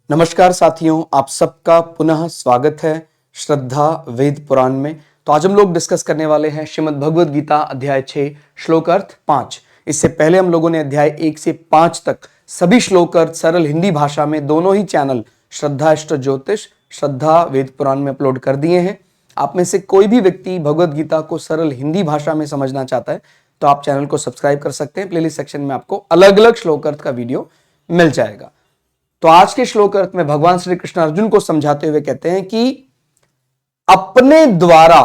नमस्कार साथियों, आप सबका पुनः स्वागत है श्रद्धा वेद पुराण में। तो आज हम लोग डिस्कस करने वाले हैं श्रीमद् भगवद गीता अध्याय 6 श्लोक अर्थ 5। इससे पहले हम लोगों ने अध्याय 1 से 5 तक सभी श्लोक अर्थ सरल हिंदी भाषा में दोनों ही चैनल श्रद्धा अष्ट ज्योतिष, श्रद्धा वेद पुराण में अपलोड कर दिए हैं। आप में से कोई भी व्यक्ति भगवद गीता को सरल हिंदी भाषा में समझना चाहता है तो आप चैनल को सब्सक्राइब कर सकते हैं। प्लेलिस्ट सेक्शन में आपको अलग अलग श्लोक अर्थ का वीडियो मिल जाएगा। तो आज के श्लोक अर्थ में भगवान श्री कृष्ण अर्जुन को समझाते हुए कहते हैं कि अपने द्वारा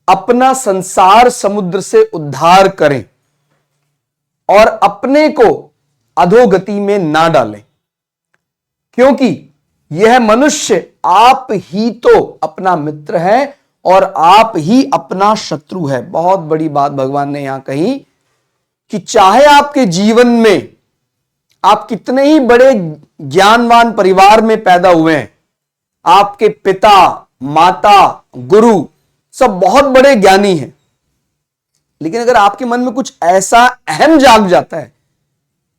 अपना संसार समुद्र से उद्धार करें और अपने को अधोगति में ना डालें, क्योंकि यह मनुष्य आप ही तो अपना मित्र है और आप ही अपना शत्रु है। बहुत बड़ी बात भगवान ने यहां कही कि चाहे आपके जीवन में आप कितने ही बड़े ज्ञानवान परिवार में पैदा हुए हैं, आपके पिता, माता, गुरु सब बहुत बड़े ज्ञानी हैं, लेकिन अगर आपके मन में कुछ ऐसा अहम जाग जाता है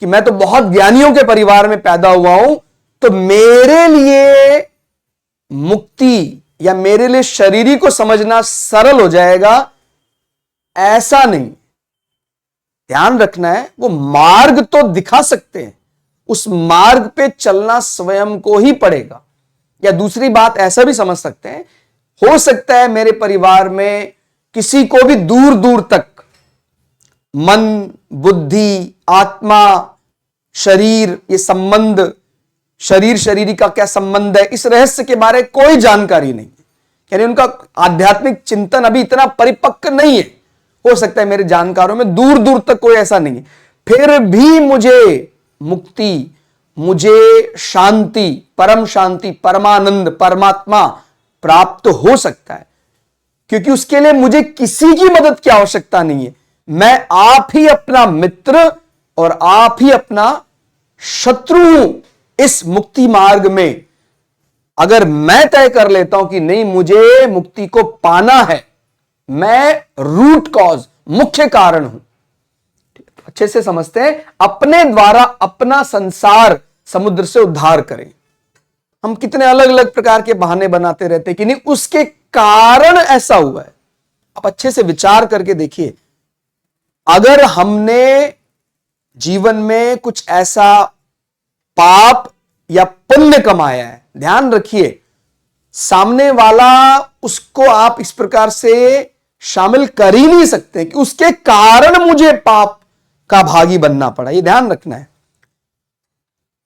कि मैं तो बहुत ज्ञानियों के परिवार में पैदा हुआ हूं, तो मेरे लिए मुक्ति या मेरे लिए शरीरी को समझना सरल हो जाएगा, ऐसा नहीं। ध्यान रखना है, वो मार्ग तो दिखा सकते हैं, उस मार्ग पे चलना स्वयं को ही पड़ेगा। या दूसरी बात ऐसा भी समझ सकते हैं, हो सकता है मेरे परिवार में किसी को भी दूर दूर तक मन, बुद्धि, आत्मा, शरीर, ये संबंध, शरीर शरीरी का क्या संबंध है, इस रहस्य के बारे में कोई जानकारी नहीं है। यानी उनका आध्यात्मिक चिंतन अभी इतना परिपक्व नहीं है। हो सकता है मेरे जानकारों में दूर दूर तक कोई ऐसा नहीं है, फिर भी मुझे मुक्ति, मुझे शांति, परम शांति, परमानंद, परमात्मा प्राप्त हो सकता है, क्योंकि उसके लिए मुझे किसी की मदद की आवश्यकता नहीं है। मैं आप ही अपना मित्र और आप ही अपना शत्रु हूं। इस मुक्ति मार्ग में अगर मैं तय कर लेता हूं कि नहीं, मुझे मुक्ति को पाना है, मैं रूट कॉज, मुख्य कारण हूं। अच्छे से समझते हैं, अपने द्वारा अपना संसार समुद्र से उद्धार करें। हम कितने अलग अलग प्रकार के बहाने बनाते रहते हैं कि नहीं, उसके कारण ऐसा हुआ है। आप अच्छे से विचार करके देखिए, अगर हमने जीवन में कुछ ऐसा पाप या पुण्य कमाया है, ध्यान रखिए, सामने वाला उसको आप इस प्रकार से शामिल कर ही नहीं सकते कि उसके कारण मुझे पाप का भागी बनना पड़ा। ये ध्यान रखना है।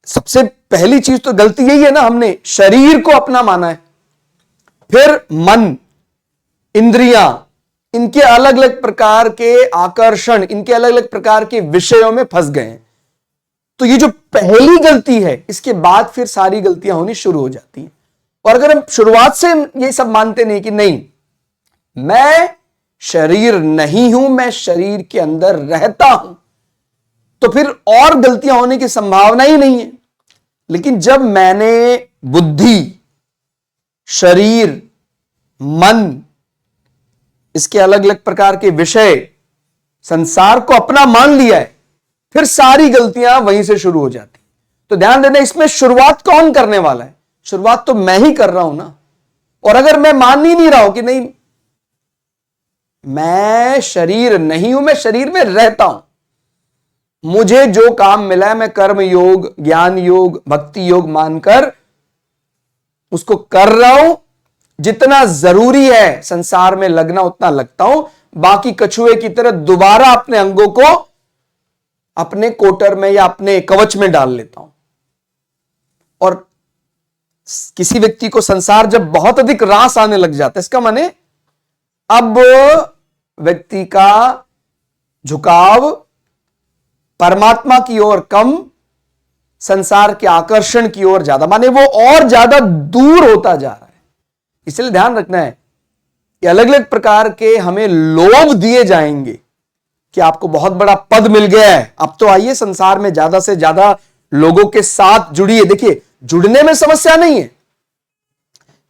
सबसे पहली चीज तो गलती यही है ना, हमने शरीर को अपना माना है, फिर मन, इंद्रियां, इनके अलग अलग प्रकार के आकर्षण, इनके अलग अलग प्रकार के विषयों में फंस गए हैं। तो ये जो पहली गलती है, इसके बाद फिर सारी गलतियां होनी शुरू हो जाती हैं। और अगर हम शुरुआत से ये सब मानते नहीं कि नहीं, मैं शरीर नहीं हूं, मैं शरीर के अंदर रहता हूं, तो फिर और गलतियां होने की संभावना ही नहीं है। लेकिन जब मैंने बुद्धि, शरीर, मन, इसके अलग अलग प्रकार के विषय, संसार को अपना मान लिया है, फिर सारी गलतियां वहीं से शुरू हो जाती। तो ध्यान देना, इसमें शुरुआत कौन करने वाला है? शुरुआत तो मैं ही कर रहा हूं ना। और अगर मैं मान ही नहीं रहा हूं कि नहीं, मैं शरीर नहीं हूं, मैं शरीर में रहता हूं, मुझे जो काम मिला है मैं कर्म योग, ज्ञान योग, भक्ति योग मानकर उसको कर रहा हूं, जितना जरूरी है संसार में लगना उतना लगता हूं, बाकी कछुए की तरह दोबारा अपने अंगों को अपने कोटर में या अपने कवच में डाल लेता हूं। और किसी व्यक्ति को संसार जब बहुत अधिक रास आने लग जाता है, इसका माने अब व्यक्ति का झुकाव परमात्मा की ओर कम, संसार के आकर्षण की ओर ज्यादा, माने वो और ज्यादा दूर होता जा रहा है। इसलिए ध्यान रखना है कि अलग अलग प्रकार के हमें लोभ दिए जाएंगे कि आपको बहुत बड़ा पद मिल गया है, अब तो आइए संसार में ज्यादा से ज्यादा लोगों के साथ जुड़िए। देखिए, जुड़ने में समस्या नहीं है,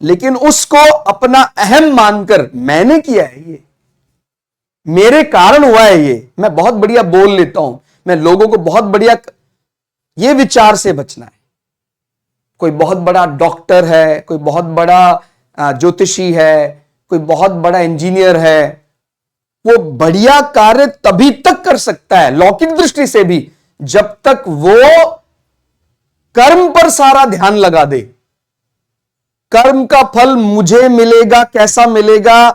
लेकिन उसको अपना अहम मानकर मैंने किया है, ये मेरे कारण हुआ है, ये मैं बहुत बढ़िया बोल लेता हूं, मैं लोगों को बहुत बढ़िया, ये विचार से बचना है। कोई बहुत बड़ा डॉक्टर है, कोई बहुत बड़ा ज्योतिषी है, कोई बहुत बड़ा इंजीनियर है, वो बढ़िया कार्य तभी तक कर सकता है लौकिक दृष्टि से भी जब तक वो कर्म पर सारा ध्यान लगा दे। कर्म का फल मुझे मिलेगा, कैसा मिलेगा,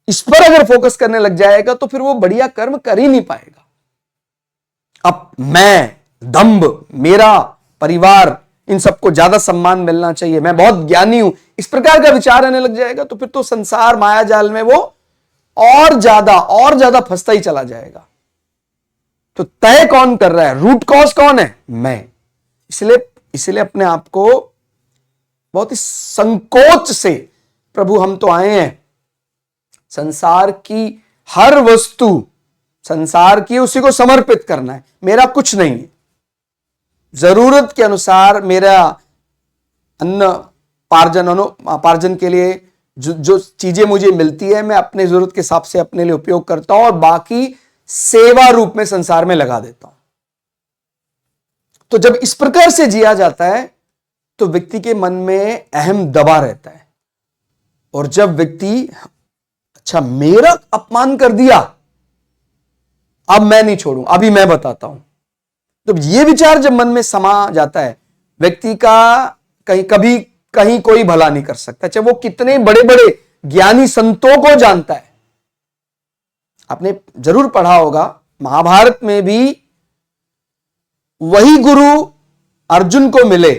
इस पर अगर फोकस करने लग जाएगा तो फिर वो बढ़िया कर्म कर ही नहीं पाएगा। अब मैं, दंभ, मेरा परिवार, इन सबको ज्यादा सम्मान मिलना चाहिए, मैं बहुत ज्ञानी हूं, इस प्रकार का विचार आने लग जाएगा तो फिर तो संसार माया जाल में वो और ज्यादा फंसता ही चला जाएगा। तो तय कौन कर रहा है, रूट कॉज कौन है? मैं। इसलिए अपने आप को बहुत ही संकोच से, प्रभु हम तो आए हैं, संसार की हर वस्तु संसार की उसी को समर्पित करना है, मेरा कुछ नहीं है, जरूरत के अनुसार मेरा अन्न पार्जन के लिए जो चीजें मुझे मिलती है मैं अपने जरूरत के हिसाब से अपने लिए उपयोग करता हूं और बाकी सेवा रूप में संसार में लगा देता हूं। तो जब इस प्रकार से जिया जाता है तो व्यक्ति के मन में अहम दबा रहता है, और जब व्यक्ति अच्छा मेरा अपमान कर दिया, अब मैं नहीं छोड़ूं, अभी मैं बताता हूं, तो ये विचार जब मन में समा जाता है, व्यक्ति का कहीं कोई भला नहीं कर सकता, चाहे वो कितने बड़े बड़े ज्ञानी संतों को जानता है। आपने जरूर पढ़ा होगा महाभारत में भी वही गुरु अर्जुन को मिले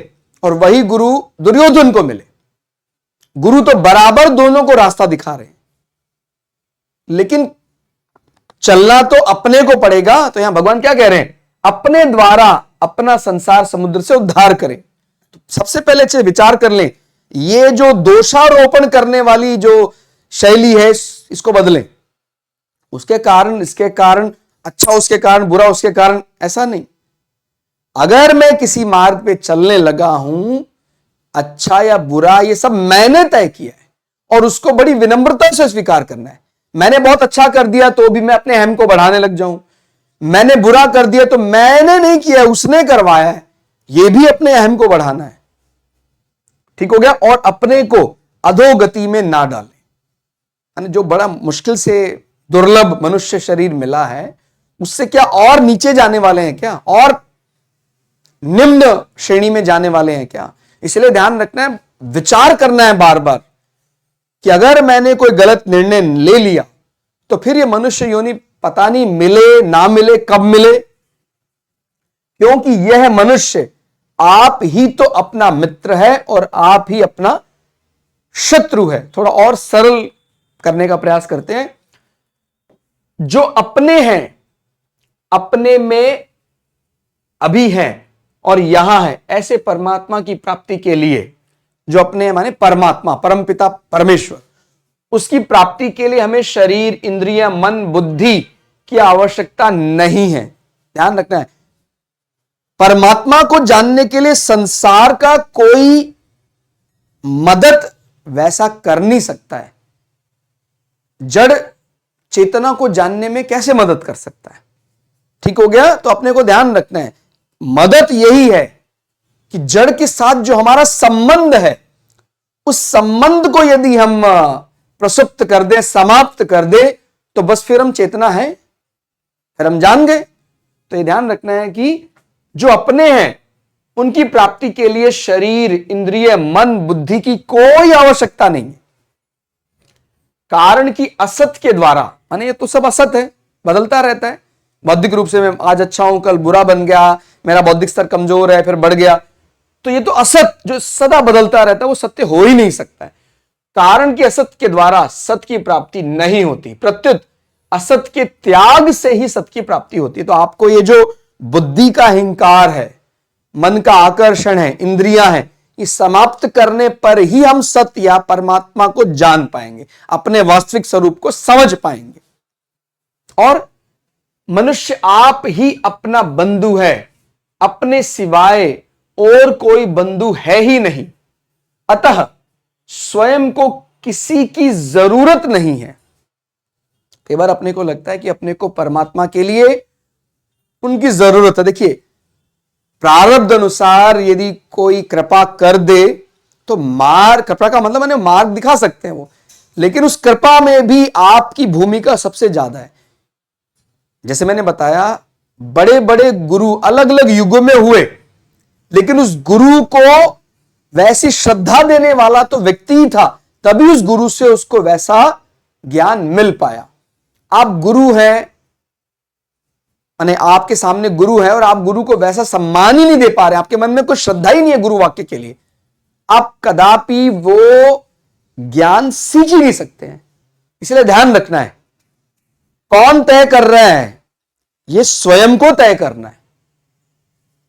और वही गुरु दुर्योधन को मिले। गुरु तो बराबर दोनों को रास्ता दिखा रहे हैं, लेकिन चलना तो अपने को पड़ेगा। तो यहां भगवान क्या कह रहे हैं? अपने द्वारा अपना संसार समुद्र से उद्धार करें। तो सबसे पहले अच्छे विचार कर लें, ये जो दोषारोपण करने वाली जो शैली है इसको बदलें। उसके कारण, इसके कारण, अच्छा उसके कारण, बुरा उसके कारण, ऐसा नहीं। अगर मैं किसी मार्ग पे चलने लगा हूं, अच्छा या बुरा ये सब मैंने तय किया है और उसको बड़ी विनम्रता से स्वीकार करना है। मैंने बहुत अच्छा कर दिया तो भी मैं अपने अहम को बढ़ाने लग जाऊं, मैंने बुरा कर दिया तो मैंने नहीं किया उसने करवाया है, यह भी अपने अहम को बढ़ाना है। ठीक हो गया? और अपने को अधोगति में ना डालें। जो बड़ा मुश्किल से दुर्लभ मनुष्य शरीर मिला है, उससे क्या और नीचे जाने वाले हैं क्या? और निम्न श्रेणी में जाने वाले हैं क्या? इसलिए ध्यान रखना है, विचार करना है बार बार कि अगर मैंने कोई गलत निर्णय ले लिया तो फिर ये मनुष्य योनि पता नहीं मिले ना मिले, कब मिले, क्योंकि यह मनुष्य आप ही तो अपना मित्र है और आप ही अपना शत्रु है। थोड़ा और सरल करने का प्रयास करते हैं। जो अपने हैं, अपने में अभी हैं और यहां है, ऐसे परमात्मा की प्राप्ति के लिए, जो अपने माने परमात्मा, परमपिता परमेश्वर, उसकी प्राप्ति के लिए हमें शरीर, इंद्रियां, मन, बुद्धि की आवश्यकता नहीं है। ध्यान रखना है, परमात्मा को जानने के लिए संसार का कोई मदद वैसा कर नहीं सकता है। जड़ चेतना को जानने में कैसे मदद कर सकता है? ठीक हो गया? तो अपने को ध्यान रखना है, मदद यही है कि जड़ के साथ जो हमारा संबंध है, उस संबंध को यदि हम प्रसुप्त कर दें, समाप्त कर दें, तो बस फिर हम चेतना है, फिर हम जान गए। तो ये ध्यान रखना है कि जो अपने हैं उनकी प्राप्ति के लिए शरीर, इंद्रिय, मन, बुद्धि की कोई आवश्यकता नहीं है। कारण की असत के द्वारा, माने ये तो सब असत है, बदलता रहता है। बौद्धिक रूप से मैं आज अच्छा हूं, कल बुरा बन गया, मेरा बौद्धिक स्तर कमजोर है, फिर बढ़ गया, तो ये तो असत जो सदा बदलता रहता है, वो सत्य हो ही नहीं सकता है। कारण की असत के द्वारा सत की प्राप्ति नहीं होती, प्रत्युत असत के त्याग से ही सत की प्राप्ति होती है। तो आपको ये जो बुद्धि का अहंकार है, मन का आकर्षण है, इंद्रियां हैं, ये समाप्त करने पर ही हम सत्य या परमात्मा को जान पाएंगे, अपने वास्तविक स्वरूप को समझ पाएंगे। और मनुष्य आप ही अपना बंधु है, अपने सिवाय और कोई बंधु है ही नहीं। अतः स्वयं को किसी की जरूरत नहीं है। कई बार अपने को लगता है कि अपने को परमात्मा के लिए उनकी जरूरत है। देखिए, प्रारब्ध अनुसार यदि कोई कृपा कर दे तो कृपा का मतलब मैंने मार्ग दिखा सकते हैं वो, लेकिन उस कृपा में भी आपकी भूमिका सबसे ज्यादा है। जैसे मैंने बताया, बड़े बड़े गुरु अलग अलग युगों में हुए, लेकिन उस गुरु को वैसी श्रद्धा देने वाला तो व्यक्ति ही था, तभी उस गुरु से उसको वैसा ज्ञान मिल पाया। आप गुरु हैं, माने आपके सामने गुरु है और आप गुरु को वैसा सम्मान ही नहीं दे पा रहे, आपके मन में कोई श्रद्धा ही नहीं है गुरु वाक्य के लिए, आप कदापि वो ज्ञान सीख ही नहीं सकते हैं। इसलिए ध्यान रखना है, कौन तय कर रहा है, ये स्वयं को तय करना है।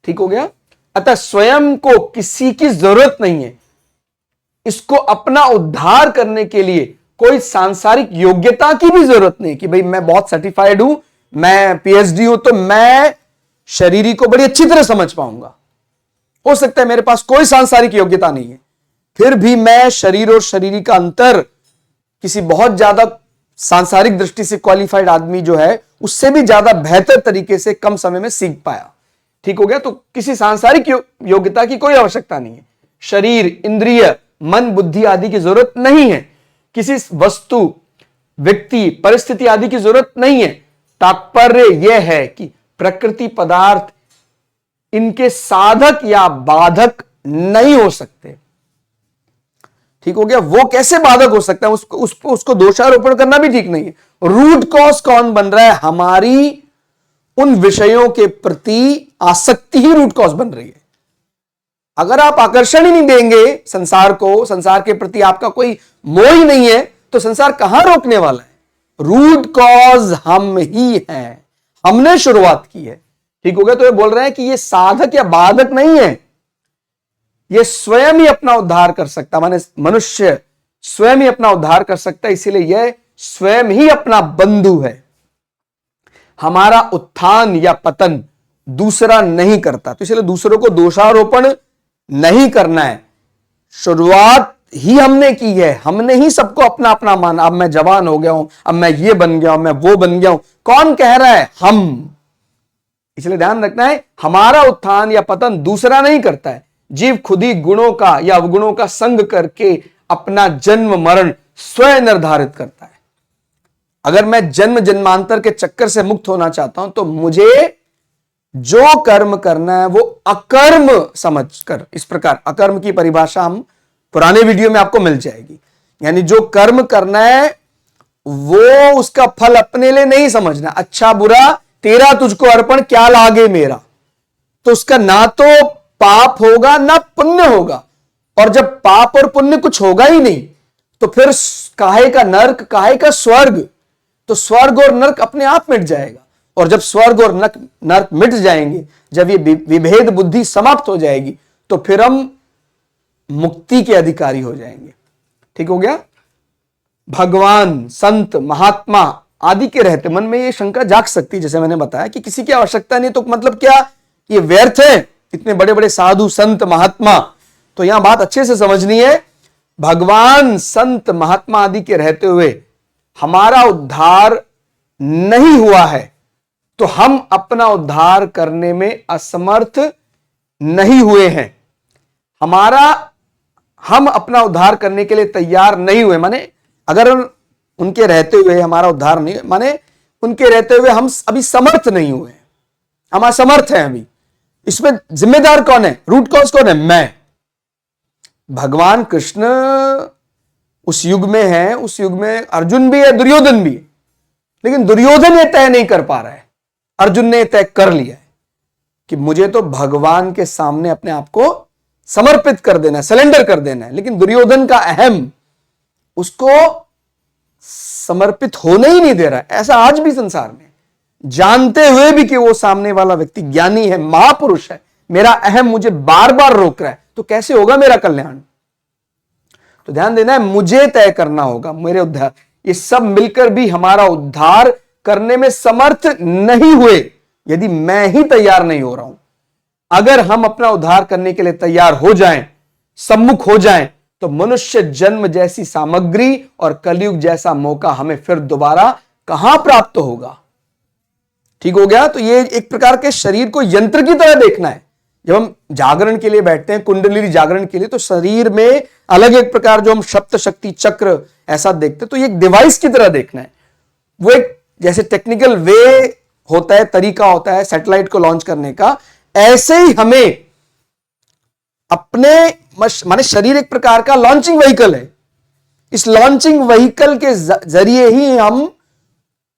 ठीक हो गया। अतः स्वयं को किसी की जरूरत नहीं है। इसको अपना उद्धार करने के लिए कोई सांसारिक योग्यता की भी जरूरत नहीं कि भाई मैं बहुत सर्टिफाइड हूं, मैं पीएचडी हूं तो मैं शरीरी को बड़ी अच्छी तरह समझ पाऊंगा। हो सकता है मेरे पास कोई सांसारिक योग्यता नहीं है, फिर भी मैं शरीर और शरीरी का अंतर किसी बहुत ज्यादा सांसारिक दृष्टि से क्वालिफाइड आदमी जो है उससे भी ज्यादा बेहतर तरीके से कम समय में सीख पाया। ठीक हो गया। तो किसी सांसारिक योग्यता की कोई आवश्यकता नहीं है। शरीर, इंद्रिय, मन, बुद्धि आदि की जरूरत नहीं है। किसी वस्तु, व्यक्ति, परिस्थिति आदि की जरूरत नहीं है। तात्पर्य यह है कि प्रकृति पदार्थ इनके साधक या बाधक नहीं हो सकते। ठीक हो गया। वो कैसे बाधक हो सकता है, उसको दोषारोपण करना भी ठीक नहीं है। रूट कॉज कौन बन रहा है, हमारी उन विषयों के प्रति आसक्ति ही रूट कॉज बन रही है। अगर आप आकर्षण ही नहीं देंगे संसार को, संसार के प्रति आपका कोई मोह ही नहीं है, तो संसार कहां रोकने वाला है। रूट कॉज हम ही हैं, हमने शुरुआत की है। ठीक हो गया। तो ये बोल रहे हैं कि ये साधक या बाधक नहीं है, ये स्वयं ही अपना उद्धार कर सकता, माने मनुष्य स्वयं ही अपना उद्धार कर सकता है। इसीलिए यह स्वयं ही अपना बंधु है। हमारा उत्थान या पतन दूसरा नहीं करता, तो इसलिए दूसरों को दोषारोपण नहीं करना है। शुरुआत ही हमने की है, हमने ही सबको अपना अपना माना। अब मैं जवान हो गया हूं, अब मैं ये बन गया हूं, मैं वो बन गया हूं। कौन कह रहा है, हम। इसलिए ध्यान रखना है, हमारा उत्थान या पतन दूसरा नहीं करता है। जीव खुद ही गुणों का या अवगुणों का संग करके अपना जन्म मरण स्वयं निर्धारित करता है। अगर मैं जन्म जन्मांतर के चक्कर से मुक्त होना चाहता हूं तो मुझे जो कर्म करना है वो अकर्म समझकर, इस प्रकार अकर्म की परिभाषा हम पुराने वीडियो में आपको मिल जाएगी। यानी जो कर्म करना है वो उसका फल अपने लिए नहीं समझना। अच्छा बुरा तेरा तुझको अर्पण, क्या लागे मेरा। तो उसका ना तो पाप होगा ना पुण्य होगा। और जब पाप और पुण्य कुछ होगा ही नहीं तो फिर काहे का नर्क, काहे का स्वर्ग। तो स्वर्ग और नर्क अपने आप मिट जाएगा। और जब स्वर्ग और नर्क मिट जाएंगे, जब ये विभेद बुद्धि समाप्त हो जाएगी, तो फिर हम मुक्ति के अधिकारी हो जाएंगे। ठीक हो गया। भगवान, संत, महात्मा आदि के रहते मन में ये शंका जाग सकती है, जैसे मैंने बताया कि किसी की आवश्यकता नहीं, तो मतलब क्या ये व्यर्थ है, इतने बड़े बड़े साधु संत महात्मा। तो यहां बात अच्छे से समझनी है। भगवान, संत, महात्मा आदि के रहते हुए हमारा उद्धार नहीं हुआ है तो हम अपना उद्धार करने में असमर्थ नहीं हुए हैं। हम अपना उद्धार करने के लिए तैयार नहीं हुए, माने अगर उनके रहते हुए हमारा उद्धार नहीं, माने उनके रहते हुए हम अभी समर्थ नहीं हुए, हम असमर्थ हैं अभी। इसमें जिम्मेदार कौन है, रूट कॉज कौन है, मैं। भगवान कृष्ण उस युग में है, उस युग में अर्जुन भी है, दुर्योधन भी है, लेकिन दुर्योधन ये तय नहीं कर पा रहा है, अर्जुन ने तय कर लिया है कि मुझे तो भगवान के सामने अपने आप को समर्पित कर देना है, सरेंडर कर देना है। लेकिन दुर्योधन का अहम उसको समर्पित होने ही नहीं दे रहा है। ऐसा आज भी संसार में, जानते हुए भी कि वो सामने वाला व्यक्ति ज्ञानी है, महापुरुष है, मेरा अहम मुझे बार बार रोक रहा है, तो कैसे होगा मेरा कल्याण। तो ध्यान देना है, मुझे तय करना होगा मेरे उद्धार। ये सब मिलकर भी हमारा उद्धार करने में समर्थ नहीं हुए यदि मैं ही तैयार नहीं हो रहा हूं। अगर हम अपना उद्धार करने के लिए तैयार हो जाएं, सम्मुख हो जाएं, तो मनुष्य जन्म जैसी सामग्री और कलयुग जैसा मौका हमें फिर दोबारा कहां प्राप्त होगा। ठीक हो गया। तो ये एक प्रकार के शरीर को यंत्र की तरह देखना है जब हम जागरण के लिए बैठते हैं, कुंडली जागरण के लिए, तो शरीर में अलग एक प्रकार जो हम सप्त शक्ति चक्र ऐसा देखते हैं, तो ये एक डिवाइस की तरह देखना है। वो एक जैसे टेक्निकल वे होता है, तरीका होता है सैटेलाइट को लॉन्च करने का, ऐसे ही हमें अपने माने शरीर एक प्रकार का लॉन्चिंग व्हीकल है। इस लॉन्चिंग व्हीकल के जरिए ही हम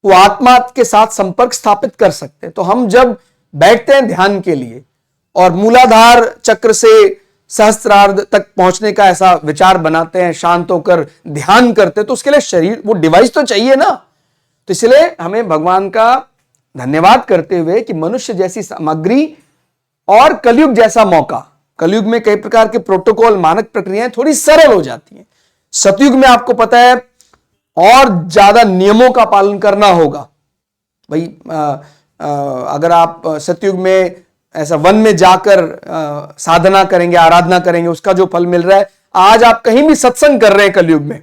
वो आत्मा के साथ संपर्क स्थापित कर सकते हैं। तो हम जब बैठते हैं ध्यान के लिए और मूलाधार चक्र से सहस्त्रार्ध तक पहुंचने का ऐसा विचार बनाते हैं, शांत होकर ध्यान करते हैं, तो उसके लिए शरीर, वो डिवाइस तो चाहिए ना। तो इसलिए हमें भगवान का धन्यवाद करते हुए कि मनुष्य जैसी सामग्री और कलयुग जैसा मौका, कलयुग में कई प्रकार के प्रोटोकॉल, मानक प्रक्रियाएं थोड़ी सरल हो जाती हैं। सतयुग में आपको पता है और ज्यादा नियमों का पालन करना होगा। भाई अगर आप सतयुग में ऐसा वन में जाकर साधना करेंगे, आराधना करेंगे, उसका जो फल मिल रहा है, आज आप कहीं भी सत्संग कर रहे हैं कलयुग में,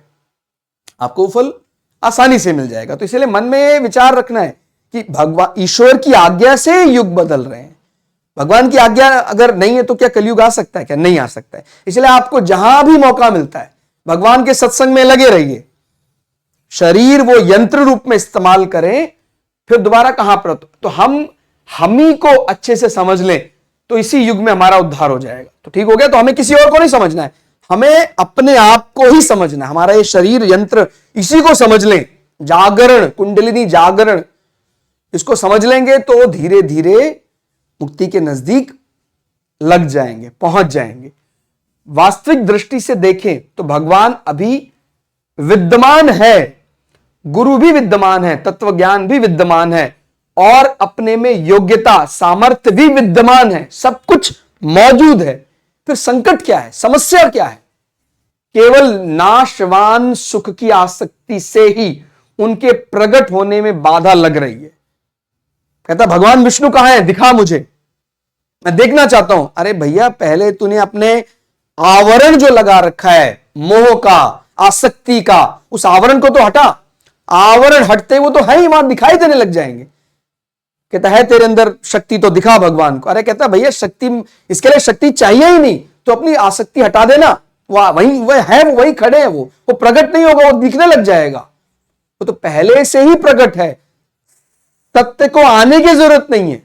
आपको फल आसानी से मिल जाएगा। तो इसलिए मन में विचार रखना है कि भगवान ईश्वर की आज्ञा से युग बदल रहे हैं। भगवान की आज्ञा अगर नहीं है तो क्या कलयुग आ सकता है? क्या नहीं आ सकता है। इसलिए आपको जहां भी मौका मिलता है भगवान के सत्संग में लगे रहिए। शरीर वो यंत्र रूप में इस्तेमाल करें, फिर दोबारा कहां पर, तो हम ही को अच्छे से समझ लें, तो इसी युग में हमारा उद्धार हो जाएगा। तो ठीक हो गया। तो हमें किसी और को नहीं समझना है, हमें अपने आप को ही समझना है। हमारा ये शरीर यंत्र, इसी को समझ लें। जागरण, कुंडलिनी जागरण, इसको समझ लेंगे तो धीरे धीरे मुक्ति के नजदीक लग जाएंगे, पहुंच जाएंगे। वास्तविक दृष्टि से देखें तो भगवान अभी विद्यमान है, गुरु भी विद्यमान है, तत्व ज्ञान भी विद्यमान है, और अपने में योग्यता, सामर्थ्य भी विद्यमान है, सब कुछ मौजूद है। फिर संकट क्या है, समस्या क्या है? केवल नाशवान सुख की आसक्ति से ही उनके प्रकट होने में बाधा लग रही है। कहता भगवान विष्णु कहां है, दिखा मुझे, मैं देखना चाहता हूं। अरे भैया, पहले तूने अपने आवरण जो लगा रखा है मोह का, आसक्ति का, उस आवरण को तो हटा। आवरण हटते वो तो है ही, वहां दिखाई देने लग जाएंगे। कहता है तेरे अंदर शक्ति, तो दिखा भगवान को। अरे कहता भैया शक्ति, इसके लिए शक्ति चाहिए ही नहीं, तो अपनी आसक्ति हटा देना। वही वह है, वो वही खड़े हैं, वो प्रकट नहीं होगा, वो दिखने लग जाएगा। वो तो पहले से ही प्रकट है, सत्य को आने की जरूरत नहीं है।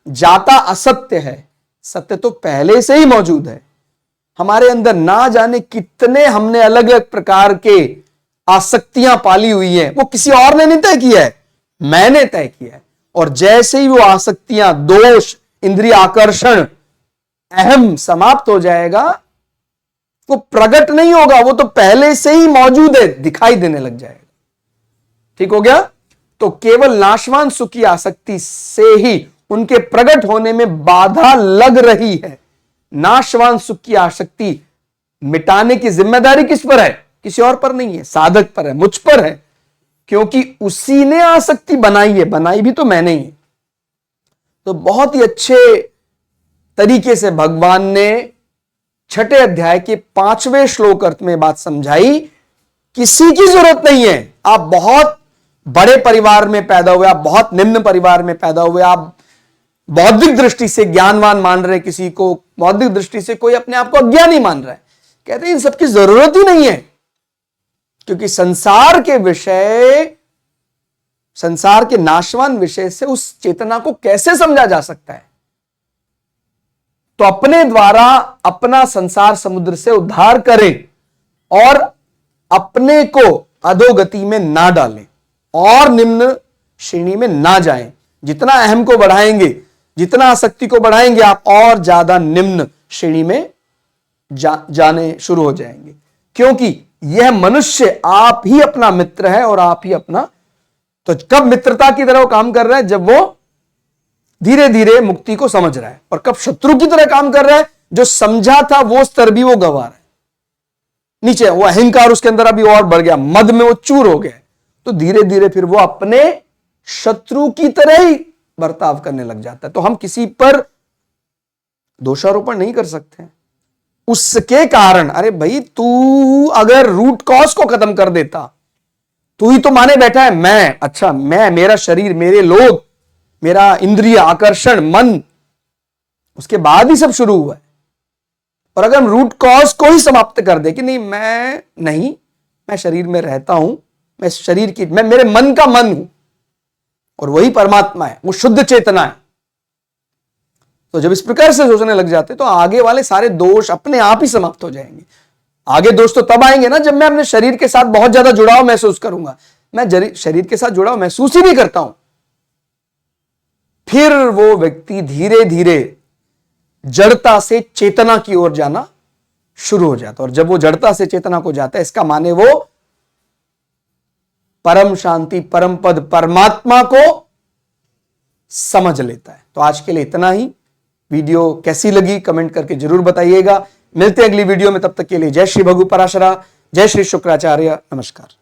जाता असत्य है, सत्य तो पहले से ही मौजूद है। हमारे अंदर ना जाने कितने हमने अलग अलग प्रकार के आसक्तियां पाली हुई हैं, वो किसी और ने नहीं तय किया है, मैंने तय किया है। और जैसे ही वो आसक्तियां, दोष, इंद्रिय आकर्षण, अहम समाप्त हो जाएगा, वो प्रकट नहीं होगा, वो तो पहले से ही मौजूद है, दिखाई देने लग जाएगा। ठीक हो गया। तो केवल नाशवान सुख की आसक्ति से ही उनके प्रकट होने में बाधा लग रही है। नाशवान सुख की आसक्ति मिटाने की जिम्मेदारी किस पर है? किसी और पर नहीं है, साधक पर है, मुझ पर है, क्योंकि उसी ने आसक्ति बनाई है, बनाई भी तो मैंने ही। तो बहुत ही अच्छे तरीके से भगवान ने छठे अध्याय के 5वें श्लोक अर्थ में बात समझाई। किसी की जरूरत नहीं है, आप बहुत बड़े परिवार में पैदा हुए, आप बहुत निम्न परिवार में पैदा हुए, आप बौद्धिक दृष्टि से ज्ञानवान मान रहे किसी को, बौद्धिक दृष्टि से कोई अपने आप को अज्ञानी मान रहा है, कहते हैं इन सबकी जरूरत ही नहीं है। क्योंकि संसार के विषय, संसार के नाशवान विषय से उस चेतना को कैसे समझा जा सकता है? तो अपने द्वारा अपना संसार समुद्र से उद्धार करें और अपने को अधोगति में ना डालें और निम्न श्रेणी में ना जाएं। जितना अहम को बढ़ाएंगे, जितना आसक्ति को बढ़ाएंगे, आप और ज्यादा निम्न श्रेणी में जाने शुरू हो जाएंगे। क्योंकि यह मनुष्य आप ही अपना मित्र है और आप ही अपना, तो कब मित्रता की तरह वो काम कर रहा है? जब वो धीरे धीरे मुक्ति को समझ रहा है। और कब शत्रु की तरह काम कर रहा है? जो समझा था वो स्तर भी वो गंवा रहा है, नीचे वो अहंकार उसके अंदर अभी और बढ़ गया, मद में वो चूर हो गया। तो धीरे धीरे फिर वो अपने शत्रु की तरह ही बर्ताव करने लग जाता है। तो हम किसी पर दोषारोपण नहीं कर सकते उसके कारण। अरे भाई, तू अगर रूट कॉज को खत्म कर देता, तू ही तो माने बैठा है मैं, अच्छा मैं, मेरा शरीर, मेरे लोग, मेरा इंद्रिय आकर्षण, मन, उसके बाद ही सब शुरू हुआ है। और अगर हम रूट कॉज को ही समाप्त कर दे कि नहीं मैं शरीर में रहता हूं, मैं मेरे मन का मन हूं और वही परमात्मा है, वो शुद्ध चेतना है, तो जब इस प्रकार से सोचने लग जाते तो आगे वाले सारे दोष अपने आप ही समाप्त हो जाएंगे। आगे दोष तो तब आएंगे ना जब मैं अपने शरीर के साथ बहुत ज्यादा जुड़ाव महसूस करूंगा। मैं शरीर के साथ जुड़ाव महसूस ही नहीं करता हूं, फिर वो व्यक्ति धीरे धीरे जड़ता से चेतना की ओर जाना शुरू हो जाता है। और जब वो जड़ता से चेतना को जाता है, इसका माने वो परम शांति, परम पद, परमात्मा को समझ लेता है। तो आज के लिए इतना ही। वीडियो कैसी लगी कमेंट करके जरूर बताइएगा। मिलते हैं अगली वीडियो में, तब तक के लिए जय श्री भगु पराशरा, जय श्री शुक्राचार्य, नमस्कार।